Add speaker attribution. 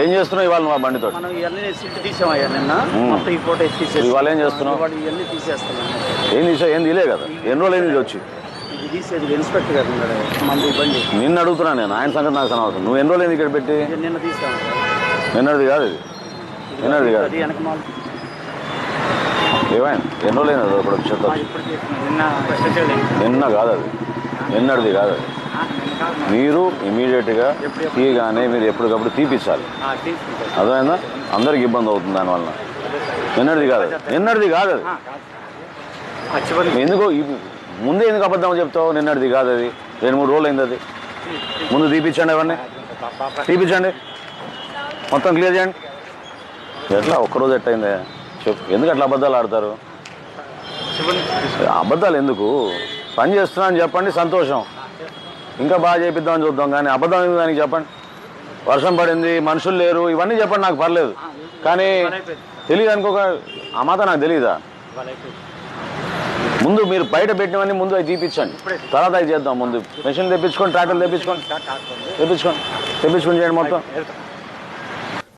Speaker 1: ఏం చేస్తున్నావు ఇవాళ నువ్వు ఆ బండితో?
Speaker 2: మనం ఇవన్నీ సిల్ట్ తీసామయ్యా నిన్న, మొత్తం ఈ ఫోటో తీసేసి
Speaker 1: ఇవాళ ఏం చేస్తున్నావు?
Speaker 2: ఇవన్నీ తీసేస్తున్నాం.
Speaker 1: ఏం తీసా? ఏం తీలే కదా, ఎన్ని రోజులు అయింది వచ్చి?
Speaker 2: ఇది తీసేది ఇన్స్పెక్టర్ గారు ఉన్నాడు, మన బండి.
Speaker 1: నిన్ను అడుగుతున్నా నేను, ఆయన సంగతి నాకు అవసరం. నువ్వు ఎన్ని రోజులు అయింది ఇక్కడ పెట్టి?
Speaker 2: నిన్న తీసాము.
Speaker 1: నిన్నటిది కాదు ఇది, నిన్నటిది కాదు.
Speaker 2: వెనక మాల్
Speaker 1: ఏమైంది? ఎన్ని రోజులు అయింది ఇప్పుడు చెత్త? నిన్న కాదు అది, నిన్నటిది కాదు అది. మీరు ఇమీడియట్గా తీయగానే మీరు ఎప్పటికప్పుడు తీపిచ్చాలి, అర్థమైందా? అందరికి ఇబ్బంది అవుతుంది దానివల్ల. నిన్నటిది కాదు, నిన్నటిది కాదు అది. ఎందుకో ముందే ఎందుకు అబద్ధం చెప్తావు? నిన్నటిది కాదు అది, 2-3 రోజులు అయింది అది. ముందు తీపిచ్చండి, అవన్నీ తీపిచ్చండి, మొత్తం క్లియర్ చేయండి. ఎట్లా ఒక్కరోజు ఎట్టయిందే చెప్పు? ఎందుకు అట్లా అబద్ధాలు ఆడతారు? అబద్ధాలు ఎందుకు? పని చేస్తున్నా అని చెప్పండి, సంతోషం, ఇంకా బాగా చేపిద్దామని చూద్దాం. కానీ అబద్ధం ఎందుకు దానికి చెప్పండి? వర్షం పడింది, మనుషులు లేరు, ఇవన్నీ చెప్పండి, నాకు పర్లేదు. కానీ తెలియదు అనుకోక ఆ మాత్రం నాకు తెలియదా? ముందు మీరు బయట పెట్టినవన్నీ ముందు అవి తీపించండి, తర్వాత అవి చేద్దాం. ముందు మెషిన్ తెప్పించుకోండి, ట్రాక్టర్ తెప్పించుకోండి, తెప్పించుకొని చేయండి మొత్తం.